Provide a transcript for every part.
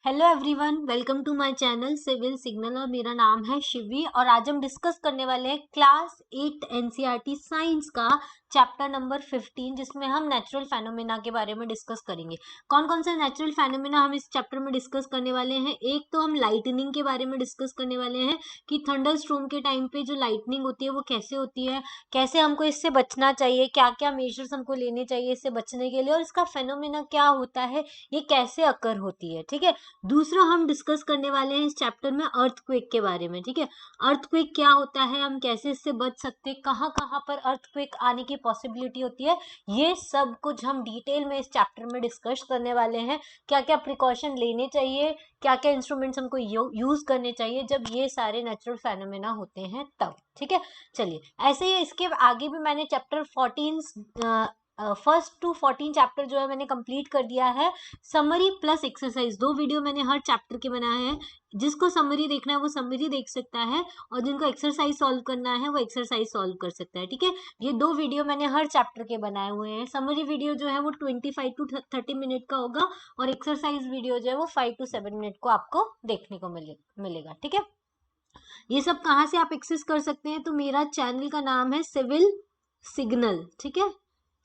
Hello everyone, welcome to my channel civil signal और मेरा नाम है शिवी। और आज हम डिस्कस करने वाले हैं क्लास 8 एनसीईआरटी साइंस का चैप्टर नंबर 15, जिसमें हम नेचुरल फेनोमेना के बारे में डिस्कस करेंगे। कौन कौन से नेचुरल फेनोमेना हम इस चैप्टर में डिस्कस करने वाले हैं? एक तो हम लाइटनिंग के बारे में डिस्कस करने वाले हैं कि थंडर स्टॉर्म के टाइम पे जो लाइटनिंग होती है वो कैसे होती है, कैसे हमको इससे बचना चाहिए, क्या क्या मेजर्स हमको लेने चाहिए इससे बचने के लिए, और इसका फेनोमेना क्या होता है, ये कैसे अकर होती है। ठीक है। दूसरा हम डिस्कस करने वाले हैं इस चैप्टर में अर्थक्वेक के बारे में। ठीक है। अर्थक्वेक क्या होता है, हम कैसे इससे बच सकते हैं, कहाँ कहाँ पर अर्थक्वेक आने की पॉसिबिलिटी होती है, ये सब कुछ हम डिटेल में इस चैप्टर में डिस्कस करने वाले हैं। क्या क्या प्रिकॉशन लेने चाहिए, क्या क्या इंस्ट्रूमेंट्स हमको यूज करने चाहिए जब ये सारे नेचुरल फेनोमेना होते हैं तब। ठीक है। चलिए, ऐसे ही इसके आगे भी मैंने चैप्टर 14 फर्स्ट टू 14 चैप्टर जो है मैंने कंप्लीट कर दिया है। समरी प्लस एक्सरसाइज, दो वीडियो मैंने हर चैप्टर के बनाए हैं। जिसको समरी देखना है वो समरी देख सकता है, और जिनको एक्सरसाइज सॉल्व करना है वो एक्सरसाइज सॉल्व कर सकता है। ठीक है। ये दो वीडियो मैंने हर चैप्टर के बनाए हुए हैं। समरी वीडियो जो है वो 25 टू 30 मिनट का होगा, और एक्सरसाइज वीडियो जो है वो 5 टू 7 मिनट को आपको देखने को मिलेगा। ठीक है। ये सब कहाँ से आप एक्सेस कर सकते हैं? तो मेरा चैनल का नाम है सिविल सिग्नल। ठीक है।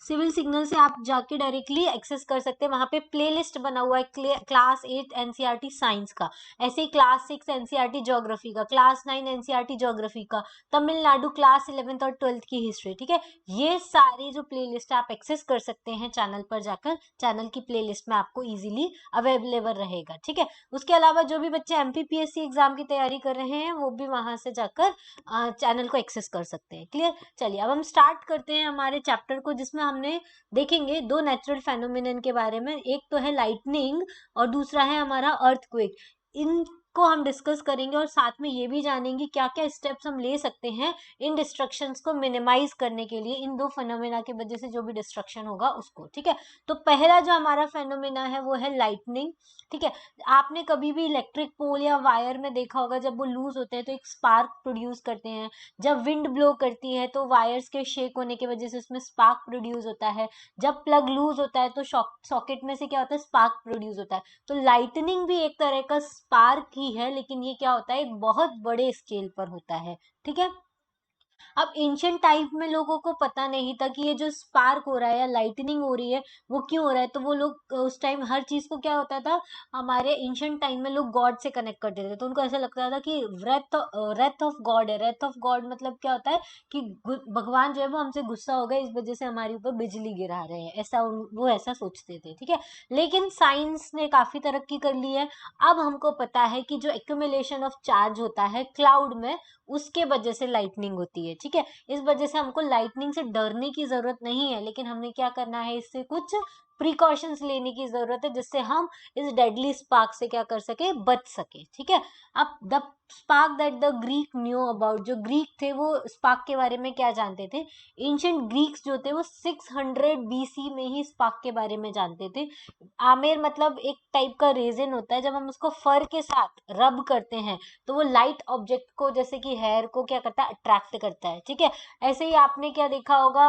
सिविल सिग्नल से आप जाके डायरेक्टली एक्सेस कर सकते हैं। वहां पे प्लेलिस्ट बना हुआ है क्लास 8 एनसीईआरटी साइंस का, ऐसे ही क्लास 6 एनसीईआरटी ज्योग्राफी का, क्लास 9 एनसीईआरटी ज्योग्राफी का, तमिलनाडु क्लास 11th और 12th की हिस्ट्री। ठीक है। ये सारी जो प्लेलिस्ट आप एक्सेस कर सकते हैं चैनल पर जाकर, चैनल की प्लेलिस्ट में आपको इजीली अवेलेबल रहेगा। ठीक है। उसके अलावा जो भी बच्चे एमपीपीएससी एग्जाम की तैयारी कर रहे हैं वो भी वहां से जाकर चैनल को एक्सेस कर सकते हैं। क्लियर? चलिए, अब हम स्टार्ट करते हैं हमारे चैप्टर को, जिसमें हमने देखेंगे दो नेचुरल फेनोमेनन के बारे में। एक तो है लाइटनिंग और दूसरा है हमारा अर्थक्वेक। इनको हम डिस्कस करेंगे और साथ में ये भी जानेंगे क्या क्या स्टेप्स हम ले सकते हैं इन डिस्ट्रक्शंस को मिनिमाइज करने के लिए, इन दो फेनोमेना की वजह से जो भी डिस्ट्रक्शन होगा उसको। ठीक है। तो पहला जो हमारा फेनोमेना है वो है लाइटनिंग। ठीक है। आपने कभी भी इलेक्ट्रिक पोल या वायर में देखा होगा, जब वो लूज होते हैं तो एक स्पार्क प्रोड्यूस करते हैं। जब विंड ब्लो करती है तो वायर्स के शेक होने की वजह से उसमें स्पार्क प्रोड्यूस होता है। जब प्लग लूज होता है तो सॉकेट में से क्या होता है, स्पार्क प्रोड्यूस होता है। तो लाइटनिंग भी एक तरह का स्पार्क ही है, लेकिन ये क्या होता है, एक बहुत बड़े स्केल पर होता है। ठीक है। अब एंशियंट टाइम में लोगों को पता नहीं था कि ये जो स्पार्क हो रहा है या लाइटनिंग हो रही है वो क्यों हो रहा है। तो वो लोग उस टाइम हर चीज को क्या होता था, हमारे एंशियंट टाइम में लोग गॉड से कनेक्ट करते थे। तो उनको ऐसा लगता था कि रेथ ऑफ गॉड है। रेथ ऑफ गॉड मतलब क्या होता है कि भगवान जो है वो हमसे गुस्सा हो गए, इस वजह से हमारे ऊपर बिजली गिरा रहे हैं, ऐसा वो ऐसा सोचते थे। ठीक है। लेकिन साइंस ने काफी तरक्की कर ली है। अब हमको पता है कि जो एक्यूमुलेशन ऑफ चार्ज होता है क्लाउड में, उसके वजह से लाइटनिंग होती है। ठीक है। इस वजह से हमको लाइटनिंग से डरने की जरूरत नहीं है, लेकिन हमें क्या करना है, इससे कुछ प्रिकॉशंस लेने की जरूरत है, जिससे हम इस डेडली स्पार्क से क्या कर सके, बच सके। ठीक है। अब the spark that the Greek knew about, जो ग्रीक थे वो स्पार्क के बारे में क्या जानते थे? एंशियंट ग्रीक्स जो थे वो 600 बीसी में ही स्पार्क के बारे में जानते थे। आमेर मतलब एक टाइप का रेजिन होता है, जब हम उसको फर के साथ रब करते हैं तो वो लाइट ऑब्जेक्ट को, जैसे कि हेयर को क्या करता है, अट्रैक्ट करता है। ठीक है। ऐसे ही आपने क्या देखा होगा,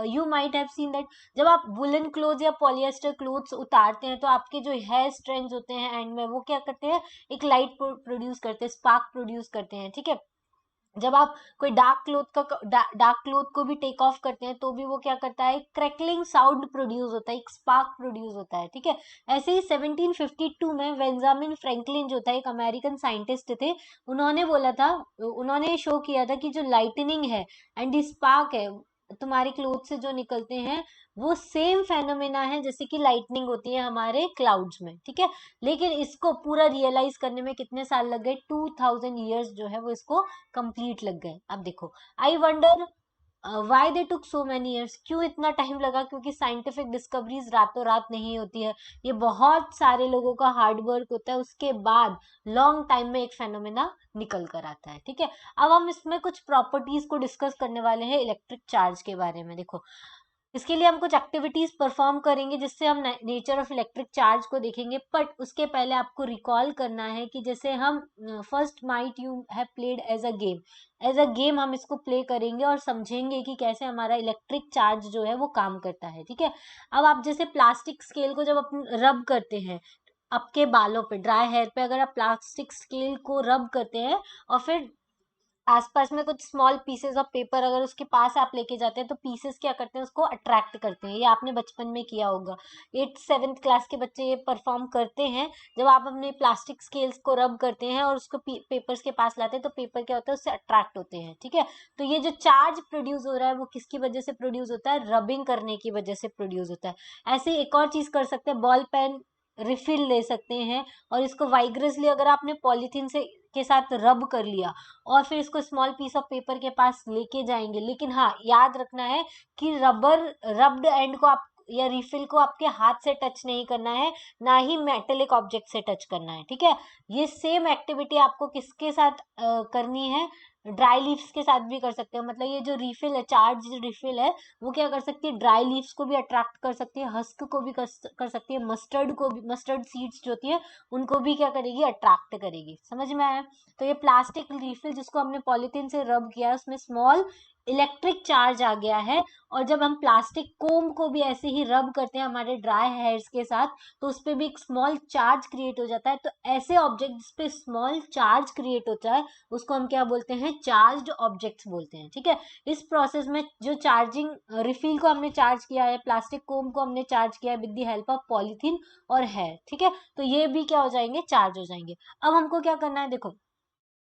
you might have seen that जब आप वुलन क्लोथ या पॉलिएस्टर क्लोथ्स उतारते हैं तो आपके जो हेयर स्ट्रैंड्स होते हैं एंड में, वो क्या करते हैं, एक लाइट प्रोड्यूस करते हैं, स्पार्क प्रोड्यूस करते हैं। ठीक है। जब आप कोई डार्क क्लोथ को भी टेक ऑफ करते हैं तो भी वो क्या करता है, क्रैकलिंग साउंड प्रोड्यूस होता है, एक स्पार्क प्रोड्यूस होता है। ठीक है। ऐसे ही 1752 में बेंजामिन फ्रैंकलिन जो था, एक अमेरिकन साइंटिस्ट थे, उन्होंने बोला था, उन्होंने शो किया था कि जो लाइटनिंग है एंड स्पार्क है तुम्हारे क्लोथ से जो निकलते हैं, वो सेम फेनोमेना है जैसे कि लाइटनिंग होती है हमारे क्लाउड्स में। ठीक है। लेकिन इसको पूरा रियलाइज करने में कितने साल लग गए, 2000 ईयर्स जो है वो इसको कंप्लीट लग गए। अब देखो, I wonder why they took so many years, क्यों इतना टाइम लगा? क्योंकि साइंटिफिक डिस्कवरीज रातों रात नहीं होती है, ये बहुत सारे लोगों का हार्ड वर्क होता है, उसके बाद लॉन्ग टाइम में एक फेनोमेना निकल कर आता है। ठीक है। अब हम इसमें कुछ प्रॉपर्टीज को डिस्कस करने वाले हैं इलेक्ट्रिक चार्ज के बारे में। देखो, इसके लिए हम कुछ एक्टिविटीज परफॉर्म करेंगे जिससे हम नेचर ऑफ इलेक्ट्रिक चार्ज को देखेंगे। बट उसके पहले आपको रिकॉल करना है कि जैसे हम first might you have played as a game, as a game हम इसको प्ले करेंगे और समझेंगे कि कैसे हमारा इलेक्ट्रिक चार्ज जो है वो काम करता है। ठीक है। अब आप जैसे प्लास्टिक स्केल को जब अपन रब करते हैं, आपके बालों पे, ड्राई हेयर पे अगर आप प्लास्टिक स्केल को रब करते हैं और फिर आसपास में कुछ स्मॉल पीसेस ऑफ पेपर अगर उसके पास आप लेके जाते हैं तो पीसेस क्या करते हैं, उसको अट्रैक्ट करते हैं। ये आपने बचपन में किया होगा, 8th 7th क्लास के बच्चे ये परफॉर्म करते हैं। जब आप अपने प्लास्टिक स्केल्स को रब करते हैं और उसको पेपर्स के पास लाते हैं तो पेपर क्या होता है, उससे अट्रैक्ट होते हैं। ठीक है, तो ये जो चार्ज प्रोड्यूस हो रहा है वो किसकी वजह से प्रोड्यूस होता है, रबिंग करने की वजह से प्रोड्यूस होता है। ऐसे एक और चीज कर सकते हैं, बॉल पेन रिफिल ले सकते हैं और इसको वाइग्रसली अगर आपने पॉलीथीन से के साथ रब कर लिया और फिर इसको स्मॉल पीस ऑफ पेपर के पास लेके जाएंगे, लेकिन हाँ याद रखना है कि रब्ड एंड को आप या रिफिल को आपके हाथ से टच नहीं करना है, ना ही मेटेलिक ऑब्जेक्ट से टच करना है। ठीक है, ये सेम एक्टिविटी आपको किसके साथ करनी है, ड्राई लीव्स के साथ भी कर सकते हो। मतलब ये जो रिफिल है, चार्ज रिफिल है, वो क्या कर सकती है, ड्राई लीव्स को भी अट्रैक्ट कर सकती है, हस्क को भी कर सकती है, मस्टर्ड को भी, मस्टर्ड सीड्स जो होती है उनको भी क्या करेगी, अट्रैक्ट करेगी। समझ में आया? तो ये प्लास्टिक रिफिल जिसको हमने पॉलीथीन से रब किया है उसमें स्मॉल इलेक्ट्रिक चार्ज आ गया है, और जब हम प्लास्टिक कोम को भी ऐसे ही रब करते हैं हमारे ड्राई हेयर्स के साथ तो उस पर भी एक स्मॉल चार्ज क्रिएट हो जाता है। तो ऐसे ऑब्जेक्ट जिस पे स्मॉल चार्ज क्रिएट होता है उसको हम क्या बोलते हैं, चार्ज्ड ऑब्जेक्ट्स बोलते हैं। ठीक है, इस प्रोसेस में जो चार्जिंग रिफिल को हमने चार्ज किया है, प्लास्टिक कोम को हमने चार्ज किया है with the help of polythene और हेयर। ठीक है, तो ये भी क्या हो जाएंगे, चार्ज हो जाएंगे। अब हमको क्या करना है, देखो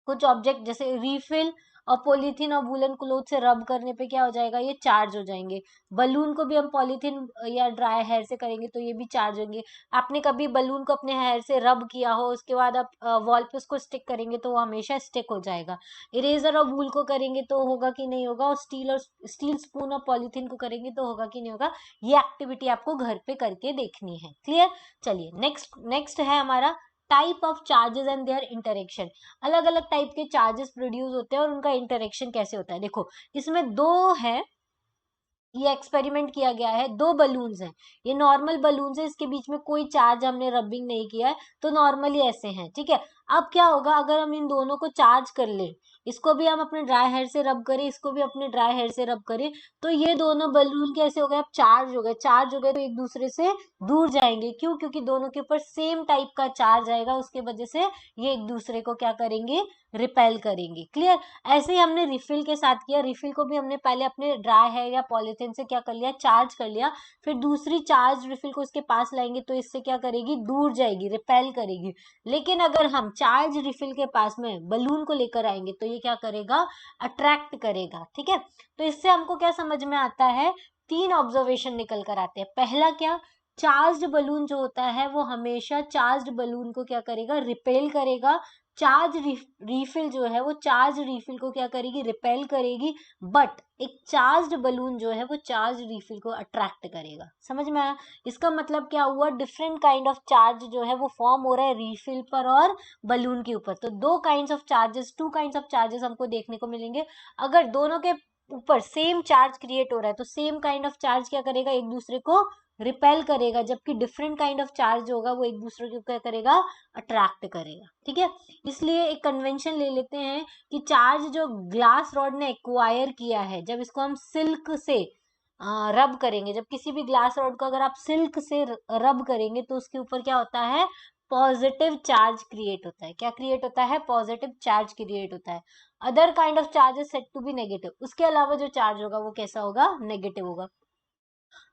कुछ ऑब्जेक्ट जैसे रीफिल और पॉलीथीन और वूलन क्लोथ से रब करने पे क्या हो जाएगा, ये चार्ज हो जाएंगे। बलून को भी हम पॉलीथीन या ड्राई हेयर से करेंगे तो ये भी चार्ज होंगे। आपने कभी बलून को अपने हेयर से रब किया हो, उसके बाद आप वॉल पे उसको स्टिक करेंगे तो वो हमेशा स्टिक हो जाएगा। इरेजर और वूल को करेंगे तो होगा कि नहीं होगा, और स्टील स्पून और पॉलीथीन को करेंगे तो होगा कि नहीं होगा। ये एक्टिविटी आपको घर पे करके देखनी है। क्लियर? चलिए नेक्स्ट नेक्स्ट है हमारा type of charges and there interaction. अलग अलग टाइप के चार्जेस प्रोड्यूस होते हैं और उनका इंटरेक्शन कैसे होता है। देखो इसमें दो है, ये एक्सपेरिमेंट किया गया है, दो बलून्स हैं, ये नॉर्मल बलून्स है, इसके बीच में कोई चार्ज हमने रबिंग नहीं किया है, तो नॉर्मली ऐसे हैं। ठीक है, अब क्या होगा अगर हम इन दोनों को चार्ज कर ले, इसको भी हम अपने ड्राई हेयर से रब करें, इसको भी अपने ड्राई हेयर से रब करें, तो ये दोनों बलून कैसे हो गए, अब चार्ज हो गए। चार्ज हो गए तो एक दूसरे से दूर जाएंगे, क्यों, क्योंकि दोनों के ऊपर सेम टाइप का चार्ज आएगा, उसके वजह से ये एक दूसरे को क्या करेंगे, रिपेल करेंगे। क्लियर? ऐसे ही हमने रिफिल के साथ किया, रिफिल को भी हमने पहले अपने ड्राई हेयर या पॉलीथिन से क्या कर लिया, चार्ज कर लिया, फिर दूसरी चार्ज रिफिल को इसके पास लाएंगे तो इससे क्या करेगी, दूर जाएगी, रिपेल करेगी। लेकिन अगर हम चार्ज रिफिल के पास में बलून को लेकर आएंगे तो ये क्या करेगा, अट्रैक्ट करेगा। ठीक है, तो इससे हमको क्या समझ में आता है, तीन ऑब्जर्वेशन निकल कर आते हैं। पहला क्या, चार्ज्ड बलून जो होता है वो हमेशा चार्ज्ड बलून को क्या करेगा, रिपेल करेगा। चार्ज रिफिल जो है वो चार्ज रिफिल को क्या करेगी, रिपेल करेगी। बट एक चार्ज्ड बलून जो है वो चार्ज रिफिल को अट्रैक्ट करेगा। समझ में आया? इसका मतलब क्या हुआ, डिफरेंट काइंड ऑफ चार्ज जो है वो फॉर्म हो रहा है रिफिल पर और बलून के ऊपर। तो दो kinds of charges, two kinds of charges हमको देखने को मिलेंगे। अगर दोनों के ऊपर सेम चार्ज क्रिएट हो रहा है तो सेम काइंड ऑफ चार्ज क्या करेगा, एक दूसरे को रिपेल करेगा, जबकि डिफरेंट काइंड ऑफ चार्ज जो होगा वो एक दूसरे को क्या करेगा, अट्रैक्ट करेगा। ठीक है, इसलिए एक कन्वेंशन ले लेते हैं कि चार्ज जो ग्लास रॉड ने एक्वायर किया है, जब इसको हम सिल्क से रब करेंगे, जब किसी भी ग्लास रॉड को अगर आप सिल्क से रब करेंगे तो उसके ऊपर क्या होता है, पॉजिटिव चार्ज क्रिएट होता है। क्या क्रिएट होता है, पॉजिटिव चार्ज क्रिएट होता है। Other kind of charge is said to be negative, उसके अलावा जो चार्ज होगा वो कैसा होगा, नेगेटिव होगा।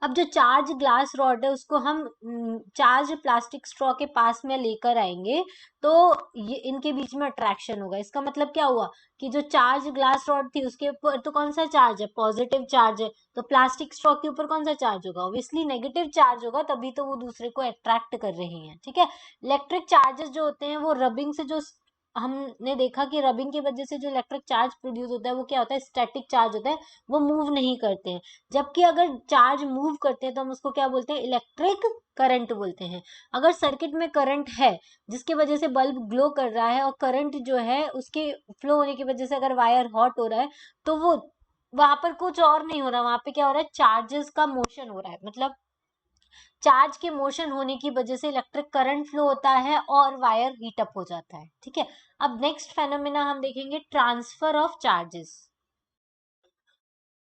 अब जो चार्ज ग्लास रॉड है उसको हम चार्ज प्लास्टिक स्ट्रॉ के पास में लेकर आएंगे तो ये इनके बीच में अट्रैक्शन होगा। इसका मतलब क्या हुआ कि जो चार्ज ग्लास रॉड थी उसके ऊपर तो कौन सा चार्ज है, पॉजिटिव चार्ज है, तो प्लास्टिक स्ट्रॉ के ऊपर कौन सा चार्ज होगा, ऑब्वियसली नेगेटिव चार्ज होगा, तभी तो वो दूसरे को अट्रैक्ट कर रही हैं। ठीक है, इलेक्ट्रिक चार्जेस जो होते हैं वो रबिंग से, जो हमने देखा कि रबिंग की वजह से जो इलेक्ट्रिक चार्ज प्रोड्यूस होता है वो क्या होता है, स्टैटिक चार्ज होता है, वो मूव नहीं करते हैं। जबकि अगर चार्ज मूव करते हैं तो हम उसको क्या बोलते हैं, इलेक्ट्रिक करंट बोलते हैं। अगर सर्किट में करंट है जिसकी वजह से बल्ब ग्लो कर रहा है और करंट जो है उसके फ्लो होने की वजह से अगर वायर हॉट हो रहा है तो वो वहां पर कुछ और नहीं हो रहा, वहां पे क्या हो रहा है, चार्जेस का मोशन हो रहा है। मतलब चार्ज के मोशन होने की वजह से इलेक्ट्रिक करंट फ्लो होता है और वायर हीट अप हो जाता है। ठीक है, अब नेक्स्ट फेनोमेना हम देखेंगे, ट्रांसफर ऑफ चार्जेस।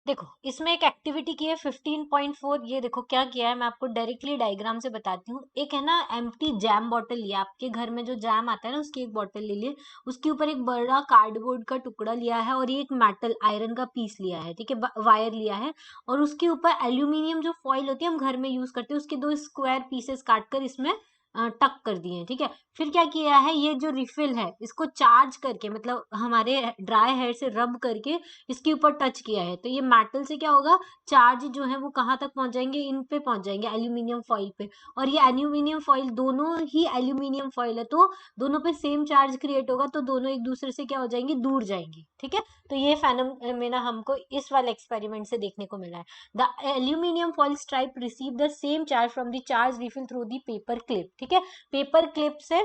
देखो इसमें एक एक्टिविटी की है 15.4। ये देखो क्या किया है, मैं आपको डायरेक्टली डायग्राम से बताती हूँ। एक है ना एम्प्टी जैम बॉटल लिया, आपके घर में जो जैम आता है ना उसकी एक बॉटल ले लिए, उसके ऊपर एक बड़ा कार्डबोर्ड का टुकड़ा लिया है और ये एक मेटल आयरन का पीस लिया है, ठीक है, वायर लिया है, और उसके ऊपर एल्यूमिनियम जो फॉइल होती है हम घर में यूज करते हैं उसके 2 स्क्वायर पीसेस काट कर इसमें टक कर दिए हैं, ठीक है। फिर क्या किया है, ये जो रिफिल है इसको चार्ज करके, मतलब हमारे ड्राई हेयर से रब करके इसके ऊपर टच किया है, तो ये मेटल से क्या होगा, चार्ज जो है वो कहाँ तक पहुंच जाएंगे, इन पे पहुंच जाएंगे, एल्यूमिनियम फॉइल पे। और ये एल्यूमिनियम फॉइल दोनों ही एल्यूमिनियम फॉइल है, तो दोनों पे सेम चार्ज क्रिएट होगा, तो दोनों एक दूसरे से क्या हो जाएंगे, दूर जाएंगे, ठीक है। तो ये फेनोमेना हमको इस वाले एक्सपेरिमेंट से देखने को मिला है। The aluminium foil stripe receive the same charge from the charge refill through the paper clip, ठीक है। पेपर क्लिप से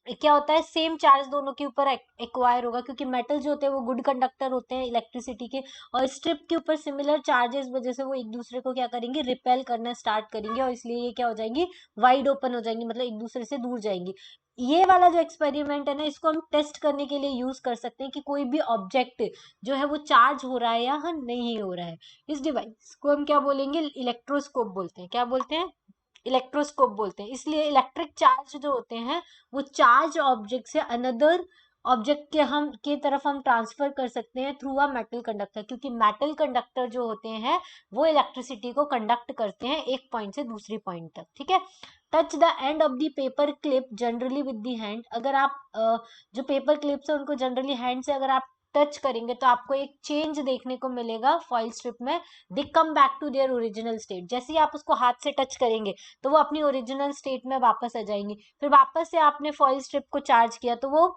क्या होता है, सेम चार्ज दोनों के ऊपर एक्वायर होगा, क्योंकि मेटल जो होते हैं वो गुड कंडक्टर होते हैं इलेक्ट्रिसिटी के, और स्ट्रिप के ऊपर सिमिलर चार्जेस वजह से वो एक दूसरे को क्या करेंगे, रिपेल करना स्टार्ट करेंगे, और इसलिए ये क्या हो जाएंगी, वाइड ओपन हो जाएंगी, मतलब एक दूसरे से दूर जाएंगी। ये वाला जो एक्सपेरिमेंट है ना, इसको हम टेस्ट करने के लिए यूज कर सकते हैं कि कोई भी ऑब्जेक्ट जो है वो चार्ज हो रहा है या नहीं हो रहा है। इस डिवाइस को हम क्या बोलेंगे, इलेक्ट्रोस्कोप बोलते हैं। क्या बोलते हैं, इलेक्ट्रोस्कोप बोलते हैं। इसलिए इलेक्ट्रिक चार्ज जो होते हैं वो चार्ज ऑब्जेक्ट से अनदर ऑब्जेक्ट के तरफ हम ट्रांसफर कर सकते हैं थ्रू अ मेटल कंडक्टर, क्योंकि मेटल कंडक्टर जो होते हैं वो इलेक्ट्रिसिटी को कंडक्ट करते हैं एक पॉइंट से दूसरी पॉइंट तक, ठीक है। Touch the end of the paper clip generally with the hand, अगर आप जो पेपर क्लिप्स है उनको जनरली हैंड से अगर आप टच करेंगे तो आपको एक चेंज देखने को मिलेगा फॉइल स्ट्रिप में। They come back to their original state, जैसे ही आप उसको हाथ से टच करेंगे तो वो अपनी ओरिजिनल स्टेट में वापस आ जाएंगी। फिर वापस से आपने फॉइल स्ट्रिप को चार्ज किया तो वो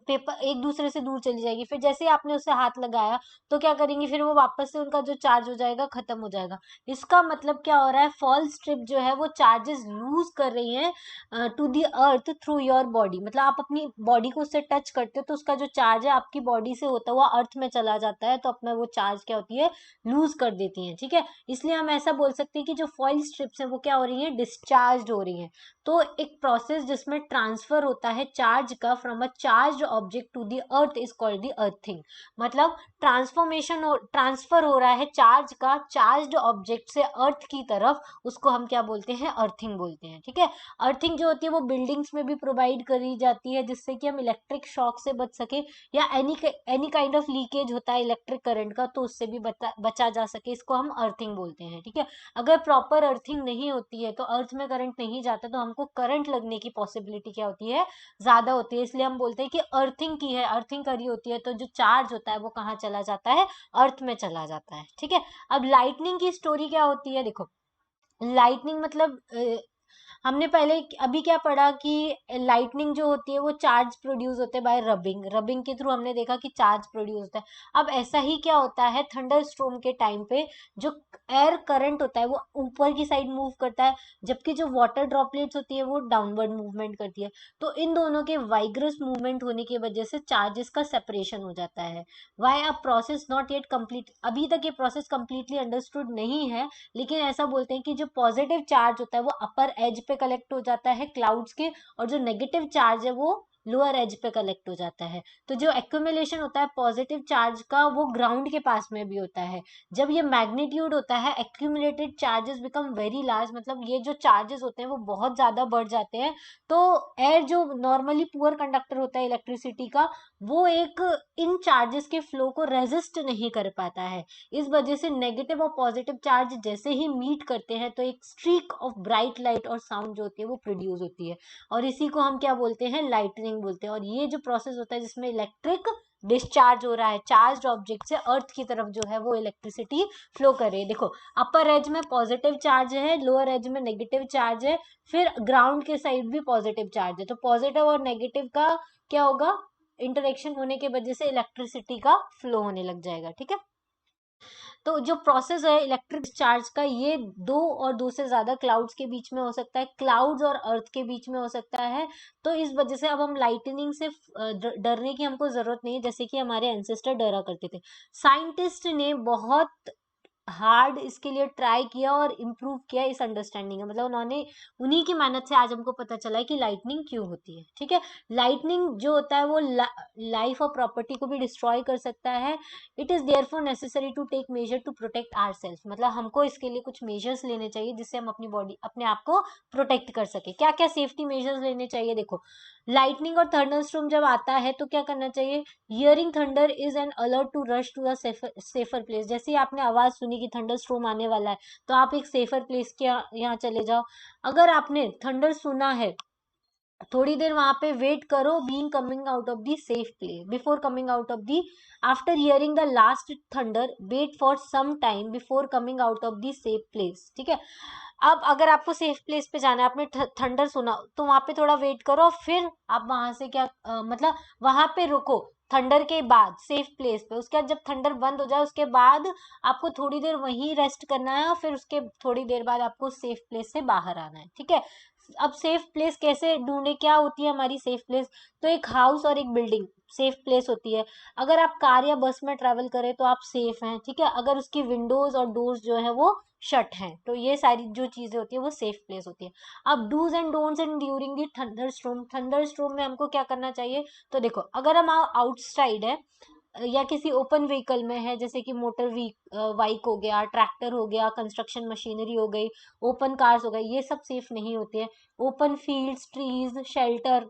पेपर एक दूसरे से दूर चली जाएगी, फिर जैसे ही आपने उसे हाथ लगाया तो क्या करेंगी, फिर वो वापस से उनका जो चार्ज हो जाएगा खत्म हो जाएगा। इसका मतलब क्या हो रहा है, फॉल स्ट्रिप जो है वो चार्जेस लूज कर रही है to the earth through your body, मतलब आप अपनी बॉडी को उससे टच करते हो तो उसका जो चार्ज है आपकी बॉडी से होता हुआ अर्थ में चला जाता है, तो अपना वो चार्ज क्या होती है, लूज कर देती है, ठीक है। इसलिए हम ऐसा बोल सकते हैं कि जो फॉइल स्ट्रिप्स है वो क्या हो रही है, डिस्चार्ज हो रही है। तो एक प्रोसेस जिसमें ट्रांसफर होता है चार्ज का from a charge object to the earth is called the earthing, मतलब ट्रांसफर हो रहा है चार्ज का चार्ज्ड ऑब्जेक्ट से अर्थ की तरफ, उसको हम क्या बोलते हैं, अर्थिंग बोलते हैं, ठीक है। अर्थिंग जो होती है वो बिल्डिंग्स में भी प्रोवाइड करी जाती है जिससे कि हम इलेक्ट्रिक शॉक से बच सके, या एनी काइंड ऑफ लीकेज होता है इलेक्ट्रिक करंट का तो उससे भी बचा जा सके, इसको हम अर्थिंग बोलते हैं, ठीक है। अगर प्रॉपर अर्थिंग नहीं होती है तो अर्थ में करंट नहीं जाता तो हमको करंट लगने की पॉसिबिलिटी क्या होती है, ज्यादा होती है, इसलिए हम बोलते हैं कि अर्थिंग की है, अर्थिंग करी होती है तो जो चार्ज होता है वो कहाँ चला जाता है, अर्थ में चला जाता है, ठीक है। अब लाइटनिंग की स्टोरी क्या होती है, देखो लाइटनिंग मतलब हमने पहले अभी क्या पढ़ा कि लाइटनिंग जो होती है वो चार्ज प्रोड्यूस होते हैं बाय रबिंग, रबिंग के थ्रू हमने देखा कि चार्ज प्रोड्यूस होता है। अब ऐसा ही क्या होता है थंडर स्टॉर्म के टाइम पे, जो एयर करंट होता है वो ऊपर की साइड मूव करता है, जबकि जो वाटर ड्रॉपलेट्स होती है वो डाउनवर्ड मूवमेंट करती है, तो इन दोनों के वाइग्रस मूवमेंट होने की वजह से चार्जेस का सेपरेशन हो जाता है। Why a process not yet complete, अभी तक ये प्रोसेस कंप्लीटली अंडरस्टूड नहीं है, लेकिन ऐसा बोलते हैं कि जो पॉजिटिव चार्ज होता है वो अपर एज पे कलेक्ट हो जाता है क्लाउड्स के, और जो नेगेटिव चार्ज है वो लोअर एज पे कलेक्ट हो जाता है। तो जो एक्यूमुलेशन होता है पॉजिटिव चार्ज का वो ग्राउंड के पास में भी होता है। जब ये मैग्नीट्यूड होता है accumulated charges become very large, मतलब ये जो चार्जेस होते हैं वो बहुत ज्यादा बढ़ जाते हैं, तो एयर जो नॉर्मली पुअर कंडक्टर होता है इलेक्ट्रिसिटी का, वो एक इन चार्जेस के फ्लो को रेजिस्ट नहीं कर पाता है। इस वजह से नेगेटिव और पॉजिटिव चार्ज जैसे ही मीट करते हैं तो एक स्ट्रीक ऑफ ब्राइट लाइट और साउंड जो होती है वो प्रोड्यूस होती है, और इसी को हम क्या बोलते हैं, लाइटनिंग बोलते हैं। और ये जो प्रोसेस होता है जिसमें इलेक्ट्रिक डिस्चार्ज हो रहा है चार्ज ऑब्जेक्ट से अर्थ की तरफ जो है वो इलेक्ट्रिसिटी फ्लो कर रही है। देखो अपर एज में पॉजिटिव चार्ज है, लोअर एज में नेगेटिव चार्ज है, फिर ग्राउंड के साइड भी पॉजिटिव चार्ज है, तो पॉजिटिव और नेगेटिव का क्या होगा, इंटरेक्शन होने की वजह से इलेक्ट्रिसिटी का फ्लो होने लग जाएगा, ठीक है। तो जो प्रोसेस है इलेक्ट्रिक चार्ज का, ये दो और दो से ज्यादा क्लाउड्स के बीच में हो सकता है, क्लाउड्स और अर्थ के बीच में हो सकता है, तो इस वजह से अब हम लाइटनिंग से डरने की हमको जरूरत नहीं है, जैसे कि हमारे एंसेस्टर डरा करते थे। साइंटिस्ट ने बहुत हार्ड इसके लिए ट्राई किया और इम्प्रूव किया इस अंडरस्टैंडिंग में, मतलब उन्होंने उन्हीं की मेहनत से आज हमको पता चला है कि लाइटनिंग क्यों होती है। ठीक है, लाइटनिंग जो होता है वो लाइफ और प्रॉपर्टी को भी डिस्ट्रॉय कर सकता है। It is therefore necessary to take measure to protect our self, मतलब हमको इसके लिए कुछ मेजर्स लेने चाहिए जिससे हम अपनी बॉडी अपने आप को प्रोटेक्ट कर सके। क्या क्या सेफ्टी मेजर्स लेने चाहिए, देखो लाइटनिंग और थंडरस्टॉर्म जब आता है तो क्या करना चाहिए, hearing thunder is an alert to rush to the safer place. जैसे ही आपने आवाज सुनी कि थंडर स्ट्रोम आने वाला है तो आप एक सेफर प्लेस के यहाँ चले जाओ। अगर आपने थंडर सुना है थोड़ी देर वहां पे वेट करो, being coming out of the safe place before coming out of the, after hearing the last thunder wait for some time before coming out of the safe place. ठीक है, अब अगर आपको सेफ प्लेस पे जाना है, आपने थंडर सुना तो वहां पे थोड़ा वेट करो, फिर आप वहां से क्या मतलब वहां पे रुको थंडर के बाद सेफ प्लेस पे। उसके बाद जब थंडर बंद हो जाए उसके बाद आपको थोड़ी देर वहीं रेस्ट करना है और फिर उसके थोड़ी देर बाद आपको सेफ प्लेस से बाहर आना है। ठीक है, अब सेफ प्लेस कैसे ढूंढे, क्या होती है हमारी सेफ प्लेस, तो एक हाउस और एक बिल्डिंग सेफ प्लेस होती है। अगर आप कार या बस में ट्रेवल करें तो आप सेफ हैं। ठीक है, अगर उसकी विंडोज और डोर्स जो है वो शट हैं तो ये सारी जो चीजें होती है वो सेफ प्लेस होती है। अब dos and don'ts in during the thunder storm में हमको क्या करना चाहिए, तो देखो अगर हम आउटसाइड है या किसी ओपन व्हीकल में है, जैसे कि मोटर बाइक हो गया, ट्रैक्टर हो गया, कंस्ट्रक्शन मशीनरी हो गई, ओपन कार्स हो गए, ये सब सेफ नहीं होते हैं। Open fields, trees, shelter,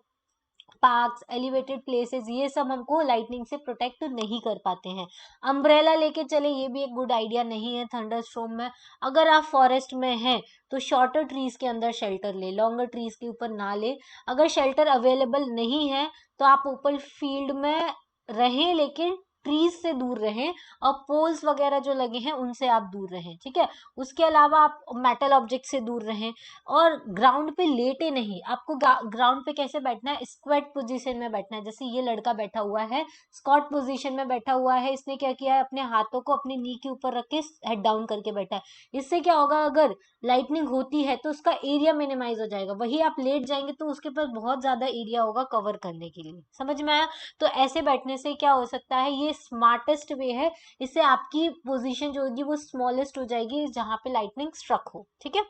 parks, elevated places, ये सब हमको लाइटनिंग से प्रोटेक्ट नहीं कर पाते हैं। अम्ब्रेला लेके चले ये भी एक गुड आइडिया नहीं है थंडर स्ट्रोम में। अगर आप फॉरेस्ट में हैं तो शॉर्टर ट्रीज के अंदर शेल्टर ले, लॉन्गर ट्रीज के ऊपर ना ले। अगर शेल्टर अवेलेबल नहीं है तो आप ओपन फील्ड में रहें लेकिन ट्रीज से दूर रहें और पोल्स वगैरह जो लगे हैं उनसे आप दूर रहें। ठीक है, उसके अलावा आप मेटल ऑब्जेक्ट से दूर रहें और ग्राउंड पे लेटे नहीं। आपको ग्राउंड पे कैसे बैठना है, स्क्वेट पोजीशन में बैठना है। जैसे ये लड़का बैठा हुआ है स्क्वाट पोजीशन में बैठा हुआ है, इसने क्या किया है अपने हाथों को अपनी नी के ऊपर रख के हेड डाउन करके बैठा है। इससे क्या होगा, अगर लाइटनिंग होती है तो उसका एरिया मिनिमाइज हो जाएगा। वही आप लेट जाएंगे तो उसके पास बहुत ज्यादा एरिया होगा कवर करने के लिए। समझ में आया, तो ऐसे बैठने से क्या हो सकता है, ये स्मार्टेस्ट वे है। इससे आपकी पोजीशन जो होगी वो स्मॉलेस्ट हो जाएगी जहां पे लाइटनिंग स्ट्रक हो। ठीक है,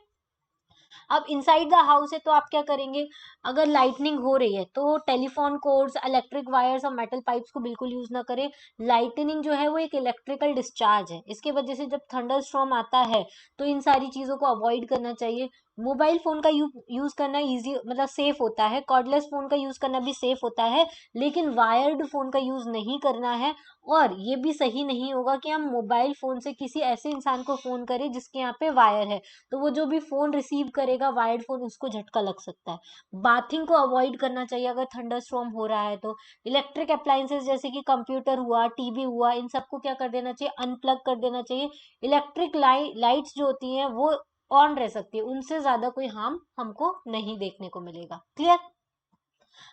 अब इनसाइड द हाउस है तो आप क्या करेंगे, अगर लाइटनिंग हो रही है तो टेलीफोन कोड्स, इलेक्ट्रिक वायर्स और मेटल पाइप्स को बिल्कुल यूज ना करें। लाइटनिंग जो है वो एक इलेक्ट्रिकल डिस्चार्ज है, इसके वजह से जब थंडर स्टॉर्म आता है तो इन सारी चीजों को अवॉइड करना चाहिए। मोबाइल फोन का यूज करना इजी मतलब सेफ होता है, कॉर्डलेस फोन का यूज करना भी सेफ होता है, लेकिन वायर्ड फोन का यूज नहीं करना है। और ये भी सही नहीं होगा कि हम मोबाइल फोन से किसी ऐसे इंसान को फोन करें जिसके यहाँ पे वायर है, तो वो जो भी फोन रिसीव करेगा वायर्ड फोन उसको झटका लग सकता है। बाथिंग को अवॉइड करना चाहिए अगर थंडर स्टॉर्म हो रहा है तो। इलेक्ट्रिक अप्लायंसेस जैसे कि कंप्यूटर हुआ, टीवी हुआ, इन सबको क्या कर देना चाहिए, अनप्लग कर देना चाहिए। इलेक्ट्रिक लाइट्स जो होती हैं वो ऑन रह सकती है, उनसे ज्यादा कोई हार्म हमको नहीं देखने को मिलेगा। क्लियर।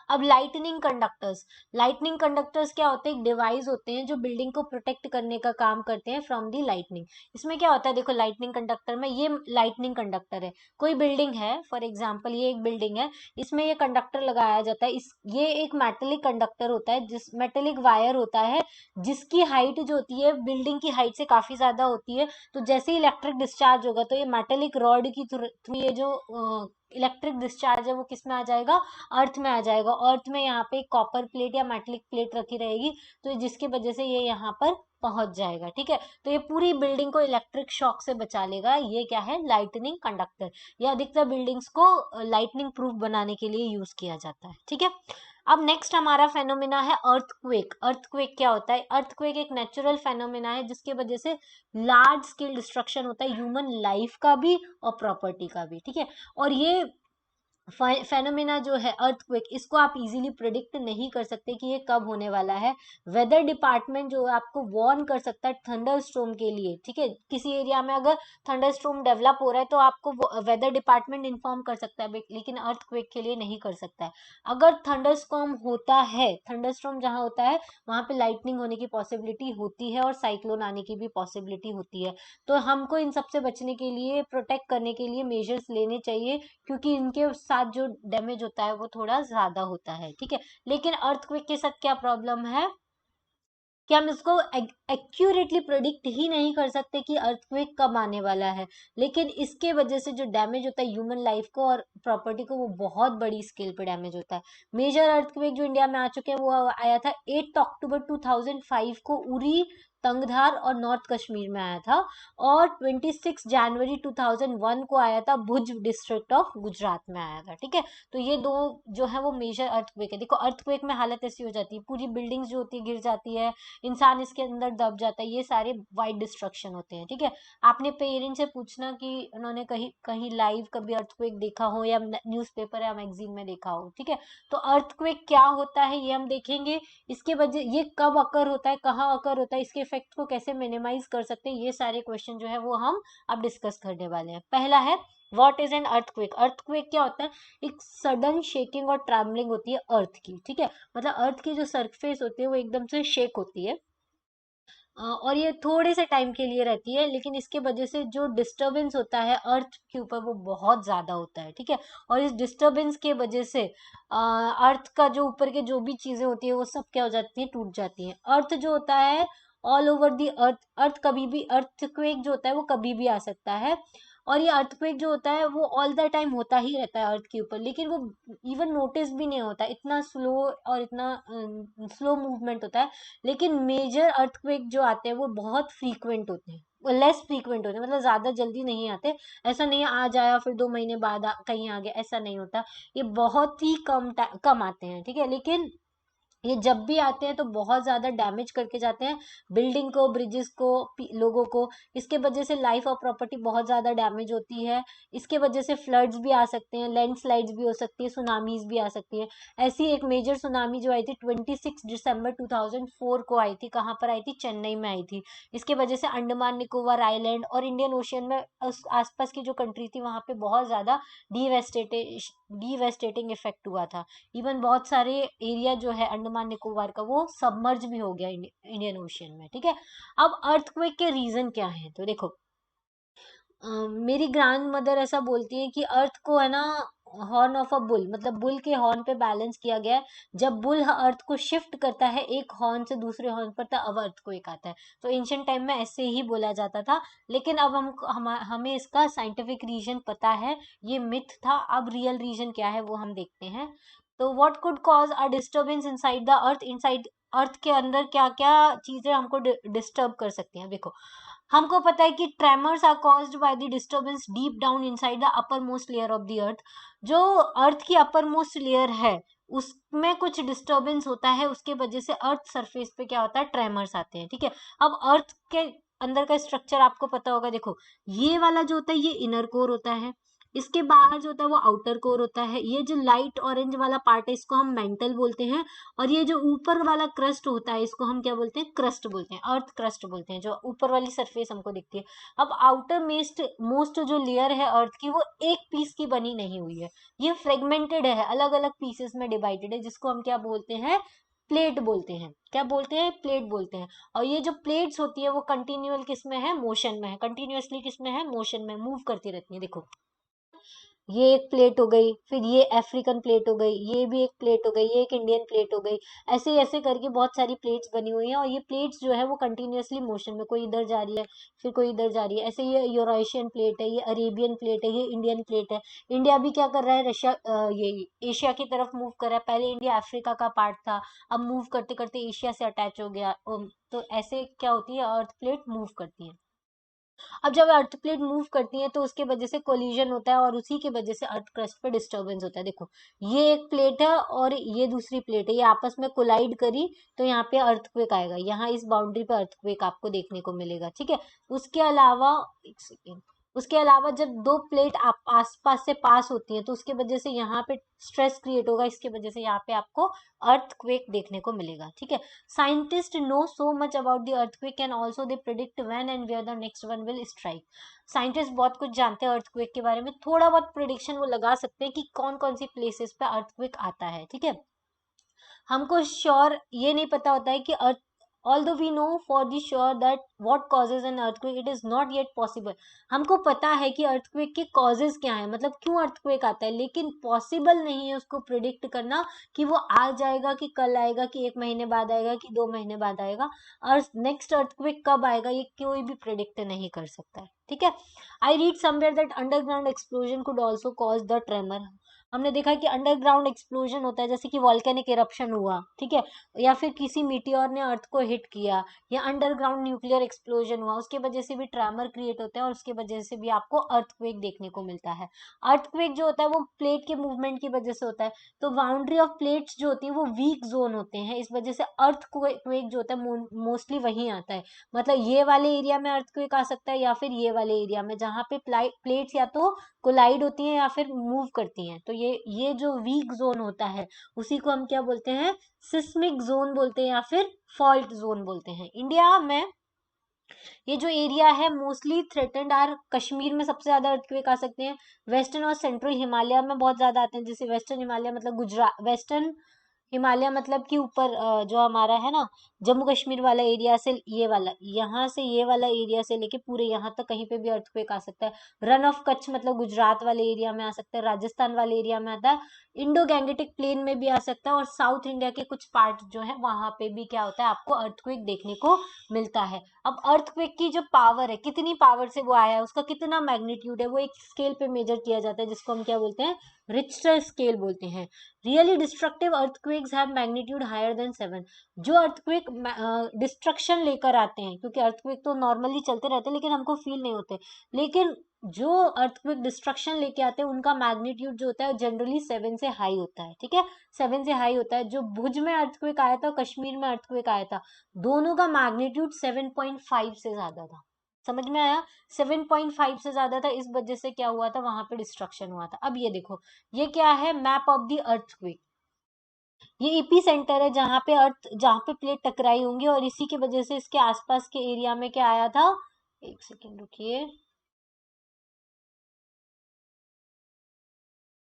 अब लाइटनिंग कंडक्टर्स क्या होते हैं, एक डिवाइस होते हैं जो बिल्डिंग को प्रोटेक्ट करने का काम करते हैं फ्रॉम दी लाइटनिंग। इसमें क्या होता है, देखो लाइटनिंग कंडक्टर में, ये लाइटनिंग कंडक्टर है, कोई बिल्डिंग है, फॉर एग्जांपल ये एक बिल्डिंग है, इसमें ये कंडक्टर लगाया जाता है। इस ये एक मेटेलिक कंडक्टर होता है, जिस मेटेलिक वायर होता है जिसकी हाइट जो होती है बिल्डिंग की हाइट से काफी ज्यादा होती है। तो जैसे ही इलेक्ट्रिक डिस्चार्ज होगा तो ये मेटेलिक रॉड की थ्रू ये जो इलेक्ट्रिक डिस्चार्ज है वो किस में आ जाएगा, अर्थ में आ जाएगा। अर्थ में यहाँ पे कॉपर प्लेट या मेटलिक प्लेट रखी रहेगी तो जिसकी वजह से ये यहाँ पर पहुंच जाएगा। ठीक है, तो ये पूरी बिल्डिंग को इलेक्ट्रिक शॉक से बचा लेगा। ये क्या है, लाइटनिंग कंडक्टर। ये अधिकतर बिल्डिंग्स को लाइटनिंग प्रूफ बनाने के लिए यूज किया जाता है। ठीक है, अब नेक्स्ट हमारा फेनोमिना है अर्थक्वेक। अर्थक्वेक क्या होता है, अर्थक्वेक एक नेचुरल फेनोमिना है जिसकी वजह से लार्ज स्केल डिस्ट्रक्शन होता है ह्यूमन लाइफ का भी और प्रॉपर्टी का भी। ठीक है, और ये फेनोमेना जो है अर्थक्वेक, इसको आप इजीली प्रिडिक्ट नहीं कर सकते कि ये कब होने वाला है। वेदर डिपार्टमेंट जो है आपको वार्न कर सकता है थंडर स्टॉर्म के लिए। ठीक है, किसी एरिया में अगर थंडर स्टॉर्म डेवलप हो रहा है तो आपको वेदर डिपार्टमेंट इन्फॉर्म कर सकता है, लेकिन अर्थक्वेक के लिए नहीं कर सकता है। अगर थंडर स्टॉर्म होता है, थंडर स्टॉर्म जहां होता है वहां पे लाइटनिंग होने की पॉसिबिलिटी होती है और साइक्लोन आने की भी पॉसिबिलिटी होती है। तो हमको इन सबसे बचने के लिए, प्रोटेक्ट करने के लिए मेजर्स लेने चाहिए, क्योंकि इनके साथ जो डैमेज होता है वो थोड़ा ज्यादा होता है। ठीक है, लेकिन अर्थक्वेक के साथ क्या प्रॉब्लम है, कि हम इसको एक्यूरेटली प्रोडिक्ट ही नहीं कर सकते कि अर्थक्वेक कब आने वाला है, लेकिन इसके वजह से जो डैमेज होता है ह्यूमन लाइफ को और प्रॉपर्टी को, वो बहुत बड़ी स्केल पे डैमेज होता है। मेजर अर्थक्वेक जो इंडिया में आ चुके हैं वो आया था 8 अक्टूबर 2005 को उरी, तंगधार और नॉर्थ कश्मीर में आया था, और 26 जनवरी 2001 को आया था भुज डिस्ट्रिक्ट ऑफ गुजरात में आया था। ठीक है, तो ये दो जो है वो मेजर अर्थक्वेक है। देखो अर्थक्वेक में हालत ऐसी हो जाती है, पूरी बिल्डिंग्स जो होती है गिर जाती है, इंसान इसके अंदर दब जाता है, ये सारे वाइड डिस्ट्रक्शन होते हैं। ठीक है, आपने पेरेंट्स से पूछना कि उन्होंने कहीं कहीं लाइव कभी अर्थक्वेक देखा हो या न्यूज़पेपर या मैगजीन में देखा हो। ठीक है, तो अर्थक्वेक क्या होता है ये हम देखेंगे, इसके वजह ये कब अकर होता है, कहाँ अकर होता है, इसके इफेक्ट को कैसे मिनिमाइज कर सकते हैं, ये सारे क्वेश्चन जो है वो हम अब डिस्कस करने वाले हैं। पहला है what is an earthquake. Earthquake क्या होता है, एक सडन शेकिंग और ट्रैवलिंग होती है अर्थ की। ठीक है, मतलब अर्थ की जो सरफेस होती है वो एकदम से शेक होती है, और ये थोड़े से टाइम के लिए रहती है, लेकिन इसके वजह से जो डिस्टरबेंस होता है अर्थ के ऊपर वो बहुत ज्यादा होता है। ठीक है, और इस डिस्टरबेंस के वजह से अर्थ का जो ऊपर के जो भी चीजें होती है वो सब क्या हो जाती है, टूट जाती है। अर्थ जो होता है ऑल ओवर दी अर्थ, अर्थ कभी भी, अर्थक्वेक जो होता है वो कभी भी आ सकता है, और ये अर्थक्वेक जो होता है वो ऑल द टाइम होता ही रहता है अर्थ के ऊपर, लेकिन वो इवन नोटिस भी नहीं होता, इतना स्लो और इतना स्लो मूवमेंट होता है। लेकिन मेजर अर्थक्वेक जो आते हैं वो बहुत फ्रीक्वेंट होते हैं, वो लेस फ्रीक्वेंट होते हैं, मतलब ज्यादा जल्दी नहीं आते। ऐसा नहीं है आज आया फिर 2 महीने बाद कहीं आ गया, ऐसा नहीं होता, ये बहुत ही कम आते हैं। ठीक है, लेकिन ये जब भी आते हैं तो बहुत ज्यादा डैमेज करके जाते हैं, बिल्डिंग को, ब्रिजेस को, लोगों को। इसके वजह से लाइफ और प्रॉपर्टी बहुत ज्यादा डैमेज होती है। इसके वजह से फ्लड्स भी आ सकते हैं, लैंडस्लाइड्स भी हो सकती है, सुनामीज भी आ सकती है। ऐसी एक मेजर सुनामी जो आई थी 26 दिसंबर 2004 को आई थी, कहाँ पर आई थी, चेन्नई में आई थी। इसके वजह से अंडमान निकोबार आइलैंड और इंडियन ओशियन में आसपास की जो कंट्री थी वहां पे बहुत ज्यादा डिवेस्टेटिंग इफेक्ट हुआ था। इवन बहुत सारे एरिया जो है अंडमान निकोबार का वो सबमर्ज भी हो गया इंडियन ओशियन में। ठीक है, अब अर्थक्वेक के रीजन क्या है, तो देखो मेरी ग्रैंड मदर ऐसा बोलती है कि अर्थ को है ना हॉर्न ऑफ अ बुल, मतलब बुल के हॉर्न पे बैलेंस किया गया है। जब बुल अर्थ को शिफ्ट करता है एक हॉर्न से दूसरे हॉर्न पर, तब अर्थ को एक आता है। तो एंशियंट टाइम में ऐसे ही बोला जाता था, लेकिन अब हमें इसका साइंटिफिक रीजन पता है, ये मिथ था। अब रियल रीजन क्या है वो हम देखते हैं। तो what could cause a disturbance inside the earth, inside earth के अंदर क्या क्या चीजें हमको डिस्टर्ब कर सकती हैं। देखो हमको पता है कि tremors are caused by the disturbance deep down inside the upper most layer of the earth. जो अर्थ की अपर मोस्ट लेयर है उसमें कुछ डिस्टर्बेंस होता है, उसके वजह से अर्थ सरफेस पे क्या होता है, ट्रेमर्स आते हैं। ठीक है, अब अर्थ के अंदर का स्ट्रक्चर आपको पता होगा। देखो ये वाला जो होता है ये इनर कोर होता है, इसके बाहर जो होता है वो आउटर कोर होता है, ये जो लाइट ऑरेंज वाला पार्ट है इसको हम मेंटल बोलते हैं, और ये जो ऊपर वाला क्रस्ट होता है इसको हम क्या बोलते हैं, क्रस्ट बोलते हैं, अर्थ क्रस्ट बोलते हैं, जो ऊपर वाली सरफेस हमको दिखती है। अब आउटर मोस्ट जो लेयर है अर्थ की वो एक पीस की बनी नहीं हुई है, ये फ्रेगमेंटेड है, अलग अलग पीसेस में डिवाइडेड है, जिसको हम क्या बोलते हैं, प्लेट बोलते हैं। क्या बोलते हैं, प्लेट बोलते हैं। और ये जो प्लेट्स होती है वो कंटिन्यूअल किस में है, मोशन में है, कंटिन्यूअसली किस में है, मोशन में, मूव करती रहती है। देखो ये एक प्लेट हो गई, फिर ये अफ्रीकन प्लेट हो गई, ये भी एक प्लेट हो गई, ये एक इंडियन प्लेट हो गई, ऐसे ऐसे करके बहुत सारी प्लेट्स बनी हुई हैं, और ये प्लेट्स जो है वो कंटिन्यूअसली मोशन में, कोई इधर जा रही है फिर कोई इधर जा रही है। ऐसे ये यूरोशियन प्लेट है, ये अरेबियन प्लेट है, ये इंडियन प्लेट है। इंडिया भी क्या कर रहा है, रशिया ये एशिया की तरफ मूव कर रहा है। पहले इंडिया अफ्रीका का पार्ट था, अब मूव करते करते एशिया से अटैच हो गया। तो ऐसे क्या होती है, अर्थ प्लेट मूव करती है। अब जब अर्थ प्लेट मूव करती है तो उसके वजह से कोलिजन होता है, और उसी की वजह से अर्थ क्रस्ट पे डिस्टरबेंस होता है। देखो ये एक प्लेट है और ये दूसरी प्लेट है, ये आपस में कोलाइड करी तो यहाँ पे अर्थक्वेक आएगा, यहाँ इस बाउंड्री पे अर्थक्वेक आपको देखने को मिलेगा। ठीक है, उसके अलावा एक सेकेंड, उसके अलावा जब दो प्लेट आप आसपास से पास होती हैं तो उसके वजह से यहाँ पे स्ट्रेस क्रिएट होगा, इसके वजह से यहाँ पे आपको अर्थक्वेक देखने को मिलेगा। ठीक है, scientists know so much about the earthquake and also they predict when and where the next one will strike. Scientist बहुत कुछ जानते हैं अर्थक्वेक के बारे में, थोड़ा बहुत प्रिडिक्शन वो लगा सकते हैं कि कौन कौन सी प्लेसेस पे अर्थक्वेक आता है। ठीक है, हमको श्योर ये नहीं पता होता है कि अर्थ although we know for the sure that what causes an earthquake, it is not yet possible. हमको पता है कि earthquake के causes क्या है, मतलब क्यों earthquake आता है, लेकिन possible नहीं है उसको predict करना कि वो आज आएगा कि कल आएगा कि 1 महीने बाद आएगा कि 2 महीने बाद आएगा, और next earthquake कब आएगा ये कोई भी predict नहीं कर सकता है, ठीक है। I read somewhere that underground explosion could also cause the tremor. हमने देखा कि अंडरग्राउंड एक्सप्लोजन होता है, जैसे कि वॉल्केनिक इरप्शन हुआ, ठीक है, या फिर किसी मीटियोर ने अर्थ को हिट किया, या अंडरग्राउंड न्यूक्लियर एक्सप्लोजन हुआ, उसके वजह से भी ट्रैमर क्रिएट होता है और उसके वजह से भी आपको अर्थक्वेक देखने को मिलता है। अर्थक्वेक जो होता है वो प्लेट के मूवमेंट की वजह से होता है, तो बाउंड्री ऑफ प्लेट्स जो होती है वो वीक जोन होते हैं, इस वजह से अर्थक्वेक जो होता है मोस्टली वहीं आता है, मतलब ये वाले एरिया में अर्थक्वेक आ सकता है या फिर ये वाले एरिया में, जहाँ पे प्लेट्स या तो कोलाइड होती हैं या फिर मूव करती हैं, तो ये जो वीक जोन होता है उसी को हम क्या बोलते हैं, सिस्मिक जोन बोलते हैं या फिर फॉल्ट जोन बोलते हैं। इंडिया में ये जो एरिया है मोस्टली थ्रेटेंड आर, कश्मीर में सबसे ज्यादा अर्थक्वेक आ सकते हैं, वेस्टर्न और सेंट्रल हिमालय में बहुत ज्यादा आते हैं, जैसे वेस्टर्न हिमालय मतलब गुजरात, वेस्टर्न हिमालय मतलब कि ऊपर जो हमारा है ना जम्मू कश्मीर वाला एरिया से, ये वाला यहाँ से ये वाला एरिया से लेके पूरे यहाँ तक कहीं पे भी अर्थक्वेक आ सकता है। रन ऑफ कच्छ मतलब गुजरात वाले एरिया में आ सकता है, राजस्थान वाले एरिया में आता है, इंडो गैंगेटिक प्लेन में भी आ सकता है, और साउथ इंडिया के कुछ पार्ट जो है वहां पे भी क्या होता है आपको अर्थक्वेक देखने को मिलता है। अब अर्थक्वेक की जो पावर है, कितनी पावर से वो आया है, उसका कितना मैग्नीट्यूड है, वो एक स्केल पे मेजर किया जाता है जिसको हम क्या बोलते हैं, रिक्टर स्केल बोलते हैं। Really destructive earthquakes have magnitude higher than 7। जो अर्थक्वेक डिस्ट्रक्शन लेकर आते हैं, क्योंकि अर्थक्वेक तो नॉर्मली चलते रहते हैं लेकिन हमको फील नहीं होते, लेकिन जो अर्थक्वेक डिस्ट्रक्शन लेके आते हैं उनका मैग्नीट्यूड जो होता है जनरली 7 से हाई होता है, ठीक है, 7 से हाई होता है। जो भुज में अर्थक्वेक आया था, कश्मीर में अर्थक्वेक आया था, दोनों का मैग्नीट्यूड 7.5 से ज्यादा था, समझ में आया, 7.5 से ज्यादा था, इस वजह से क्या हुआ था, वहां पे डिस्ट्रक्शन हुआ था। अब ये देखो, ये क्या है, मैप ऑफ द अर्थक्वेक, ये ईपी सेंटर है जहाँ पे प्लेट टकराई होंगी, और इसी की वजह से इसके आसपास के एरिया में क्या आया था, एक सेकेंड रुकिए,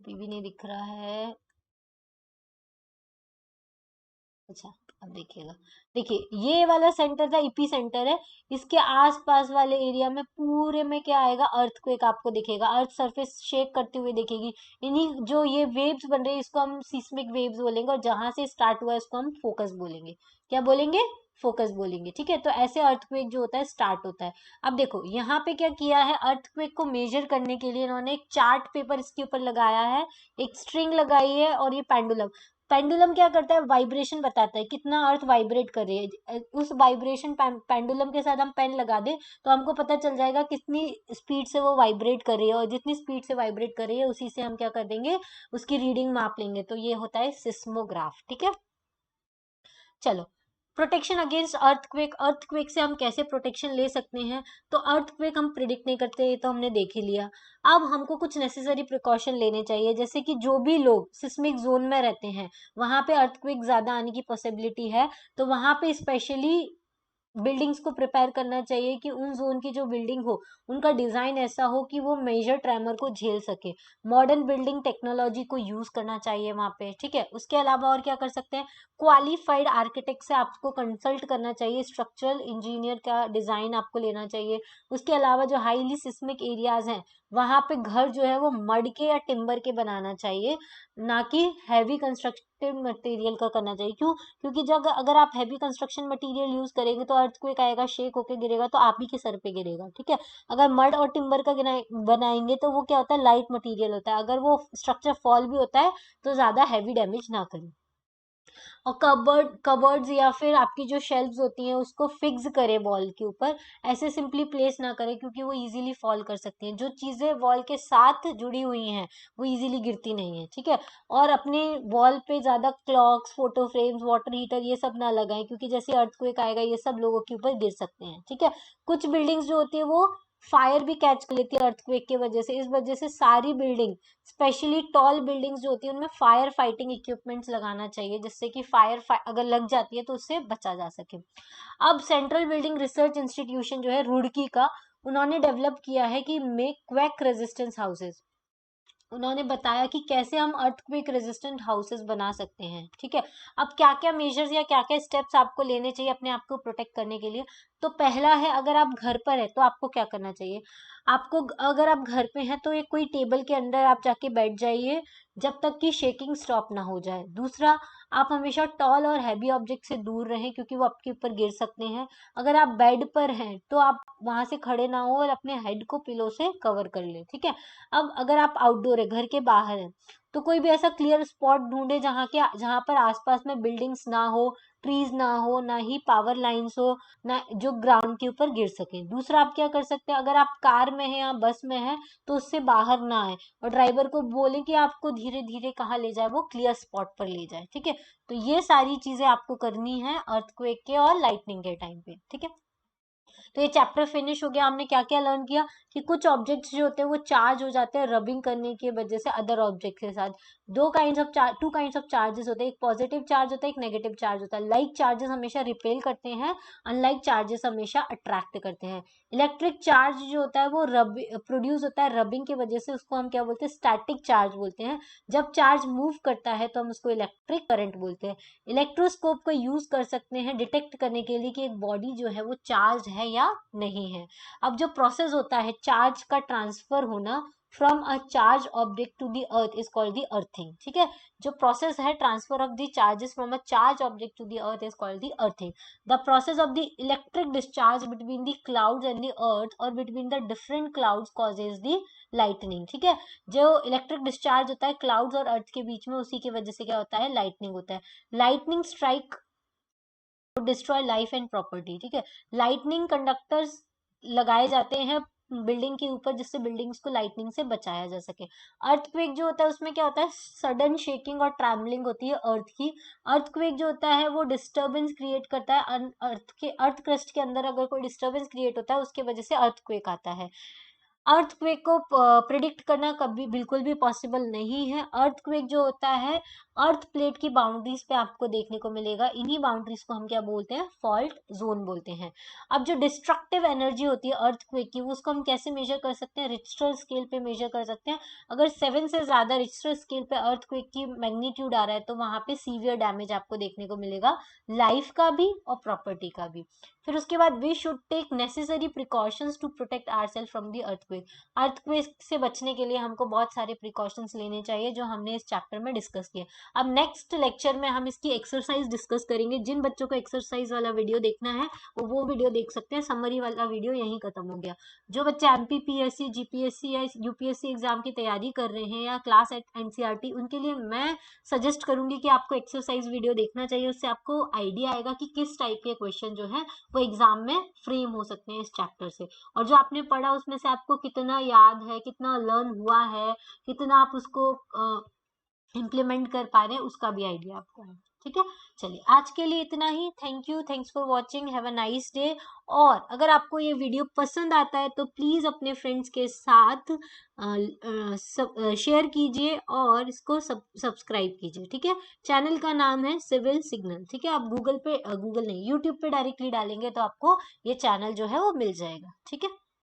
अभी भी नहीं दिख रहा है, अच्छा अब देखिएगा, देखिए ये वाला सेंटर था, ईपी सेंटर है, इसके आसपास वाले एरिया में पूरे में क्या आएगा, अर्थक्वेक आपको दिखेगा, अर्थ सरफेस शेक करती हुई दिखेगी, इन्हीं जो ये वेव्स बन रही है इसको हम सीस्मिक वेव्स बोलेंगे, और जहां से स्टार्ट हुआ है इसको हम फोकस बोलेंगे, क्या बोलेंगे, फोकस बोलेंगे, ठीक है। तो ऐसे अर्थक्वेक जो होता है स्टार्ट होता है। अब देखो यहाँ पे क्या किया है, अर्थक्वेक को मेजर करने के लिए इन्होंने एक चार्ट पेपर इसके ऊपर लगाया है, एक स्ट्रिंग लगाई है, और ये पेंडुलम, पेंडुलम क्या करता है, वाइब्रेशन बताता है कितना अर्थ वाइब्रेट कर रही है, उस वाइब्रेशन पेंडुलम के साथ हम पेन लगा दे तो हमको पता चल जाएगा कितनी स्पीड से वो वाइब्रेट कर रही है, और जितनी स्पीड से वाइब्रेट कर रही है उसी से हम क्या कर देंगे, उसकी रीडिंग माप लेंगे, तो ये होता है सिस्मोग्राफ, ठीक है। चलो, प्रोटेक्शन अगेंस्ट अर्थक्वेक, अर्थक्वेक से हम कैसे प्रोटेक्शन ले सकते हैं, तो अर्थक्वेक हम प्रिडिक्ट नहीं करते, ये तो हमने देख ही लिया। अब हमको कुछ नेसेसरी प्रिकॉशन लेने चाहिए, जैसे कि जो भी लोग सिस्मिक जोन में रहते हैं वहां पे अर्थक्वेक ज्यादा आने की पॉसिबिलिटी है, तो वहां पे स्पेशली बिल्डिंग्स को प्रिपेयर करना चाहिए कि उन जोन की जो बिल्डिंग हो उनका डिजाइन ऐसा हो कि वो मेजर ट्रेमर को झेल सके, मॉडर्न बिल्डिंग टेक्नोलॉजी को यूज करना चाहिए वहां पे, ठीक है। उसके अलावा और क्या कर सकते हैं, क्वालिफाइड आर्किटेक्ट से आपको कंसल्ट करना चाहिए, स्ट्रक्चरल इंजीनियर का डिजाइन आपको लेना चाहिए। उसके अलावा जो हाईली सिस्मिक एरियाज हैं वहां पे घर जो है वो मड के या टिम्बर के बनाना चाहिए, ना कि हैवी कंस्ट्रक्टिव मटेरियल का करना चाहिए। क्यों, क्योंकि जब अगर आप हैवी कंस्ट्रक्शन मटेरियल यूज करेंगे तो अर्थक्वेक आएगा, शेक होके गिरेगा तो आप ही के सर पे गिरेगा, ठीक है। अगर मड और टिम्बर का बनाएंगे तो वो क्या होता है, लाइट मटेरियल होता है, अगर वो स्ट्रक्चर फॉल भी होता है तो ज्यादा हैवी डैमेज ना करे। और कबर्ड्स या फिर आपकी जो शेल्व्स होती हैं उसको फिक्स करें वॉल के ऊपर, ऐसे सिंपली प्लेस ना करें क्योंकि वो इजीली फॉल कर सकती हैं, जो चीजें वॉल के साथ जुड़ी हुई हैं वो इजीली गिरती नहीं है, ठीक है। और अपने वॉल पे ज्यादा clocks, photo frames, water heater ये सब ना लगाएं, क्योंकि जैसे अर्थक्वेक आएगा ये सब लोगों के ऊपर गिर सकते हैं, ठीक है। कुछ बिल्डिंग्स जो होती है वो फायर भी कैच कर लेती है अर्थक्वेक की वजह से, इस वजह से सारी बिल्डिंग, स्पेशली टॉल बिल्डिंग्स जो होती है उनमें फायर फाइटिंग इक्विपमेंट्स लगाना चाहिए, जिससे कि अगर लग जाती है तो उससे बचा जा सके। अब सेंट्रल बिल्डिंग रिसर्च इंस्टीट्यूशन जो है रुड़की का, उन्होंने डेवलप किया है कि मेक क्वैक रेजिस्टेंस हाउसेस, उन्होंने बताया कि कैसे हम अर्थक्वेक रेजिस्टेंट हाउसेस बना सकते हैं। ठीक है, अब क्या क्या मेजर्स या क्या क्या स्टेप्स आपको लेने चाहिए अपने आप को प्रोटेक्ट करने के लिए। तो पहला है, अगर आप घर पर है तो आपको क्या करना चाहिए। आपको, अगर आप घर पे हैं तो एक कोई टेबल के अंदर आप जाके बैठ जाइए जब तक कि शेकिंग स्टॉप ना हो जाए। दूसरा, आप हमेशा टॉल और हैवी ऑब्जेक्ट से दूर रहें क्योंकि वो आपके ऊपर गिर सकते हैं। अगर आप बेड पर हैं तो आप वहां से खड़े ना हो और अपने हेड को पिलो से कवर कर ले। ठीक है, अब अगर आप आउटडोर है, घर के बाहर है, तो कोई भी ऐसा क्लियर स्पॉट ढूंढे जहां पर आसपास में बिल्डिंग्स ना हो, ट्रीज ना हो, ना ही पावर लाइंस हो, ना जो ग्राउंड के ऊपर गिर सके। दूसरा, आप क्या कर सकते हैं, अगर आप कार में है या बस में है तो उससे बाहर ना आए और ड्राइवर को बोले कि आपको धीरे धीरे कहाँ ले जाए, वो क्लियर स्पॉट पर ले जाए। ठीक है, तो ये सारी चीजें आपको करनी है अर्थक्वेक के और लाइटनिंग के टाइम पे। ठीक है, तो ये चैप्टर फिनिश हो गया। हमने क्या क्या लर्न किया कि कुछ ऑब्जेक्ट्स जो होते हैं वो चार्ज हो जाते हैं रबिंग करने की वजह से अदर ऑब्जेक्ट के साथ। टू काइंड्स ऑफ चार्जेस होते हैं, एक पॉजिटिव चार्ज होता है, एक नेगेटिव चार्ज होता है। लाइक चार्जेस हमेशा रिपेल करते हैं, अनलाइक चार्जेस हमेशा अट्रैक्ट करते हैं। इलेक्ट्रिक चार्ज जो होता है वो प्रोड्यूस होता है रबिंग की वजह से, उसको हम क्या बोलते हैं, स्टैटिक चार्ज बोलते हैं। जब चार्ज मूव करता है तो हम उसको इलेक्ट्रिक करंट बोलते हैं। इलेक्ट्रोस्कोप को यूज कर सकते हैं डिटेक्ट करने के लिए कि एक बॉडी जो है वो चार्ज है या नहीं है। अब जो प्रोसेस होता है चार्ज का ट्रांसफर होना from a charge object to the earth is called the earthing. ठीक है, जो प्रोसेस है transfer of the charges from a charge object to the earth is called the earthing. The process of the electric discharge between the clouds and the earth और between the different clouds causes the lightning. ठीक है, जो electric discharge होता है clouds और अर्थ के बीच में, उसी की वजह से क्या होता है, लाइटनिंग होता है। Lightning strike destroy life and property. ठीक है, लाइटनिंग कंडक्टर्स लगाए जाते हैं बिल्डिंग के ऊपर जिससे बिल्डिंग्स को लाइटनिंग से बचाया जा सके। अर्थक्वेक जो होता है उसमें क्या होता है, सडन शेकिंग और ट्रैमलिंग होती है अर्थ की। अर्थक्वेक जो होता है वो डिस्टर्बेंस क्रिएट करता है अर्थ क्रस्ट के अंदर। अगर कोई डिस्टर्बेंस क्रिएट होता है उसके वजह से अर्थक्वेक आता है। अर्थक्वेक को प्रिडिक्ट करना कभी बिल्कुल भी पॉसिबल नहीं है। अर्थक्वेक जो होता है अर्थ प्लेट की बाउंड्रीज पे आपको देखने को मिलेगा। इन्हीं बाउंड्रीज को हम क्या बोलते हैं, फॉल्ट जोन बोलते हैं। अब जो डिस्ट्रक्टिव एनर्जी होती है अर्थक्वेक की, उसको हम कैसे मेजर कर सकते हैं, रिक्टर स्केल पे मेजर कर सकते हैं। अगर 7 से ज्यादा रिक्टर स्केल पे अर्थक्वेक की मैग्नीट्यूड आ रहा है तो वहां पे सीवियर डैमेज आपको देखने को मिलेगा, लाइफ का भी और प्रॉपर्टी का भी। फिर उसके बाद we should take necessary precautions to protect ourself from the earthquake. Earthquake से बचने के लिए हमको बहुत सारे प्रिकॉशंस लेने चाहिए जो हमने इस चैप्टर में डिस्कस किए। अब नेक्स्ट लेक्चर में हम इसकी एक्सरसाइज डिस्कस करेंगे। जिन बच्चों को एक्सरसाइज वाला वीडियो देखना है वो वीडियो देख सकते हैं। समरी वाला वीडियो यहीं खत्म हो गया। जो बच्चे एमपीपीएससी, जीपीएससी या यूपीएससी एग्जाम की तैयारी कर रहे हैं या क्लास एट एनसीईआरटी, उनके लिए मैं सजेस्ट करूंगी कि आपको एक्सरसाइज वीडियो देखना चाहिए। उससे आपको आइडिया आएगा कि किस टाइप के क्वेश्चन जो है वो एग्जाम में फ्रेम हो सकते हैं इस चैप्टर से, और जो आपने पढ़ा उसमें से आपको कितना याद है, कितना लर्न हुआ है, कितना आप उसको इम्प्लीमेंट कर पा रहे हैं, उसका भी आइडिया आपको है। ठीक है, चलिए आज के लिए इतना ही। Thank you, thanks for watching, have a nice day. और अगर आपको ये वीडियो पसंद आता है तो प्लीज अपने फ्रेंड्स के साथ शेयर कीजिए और इसको सब्सक्राइब कीजिए। ठीक है, चैनल का नाम है सिविल सिग्नल। ठीक है, आप गूगल नहीं, यूट्यूब पे डायरेक्टली डालेंगे तो आपको ये चैनल जो है वो मिल जाएगा। ठीक है।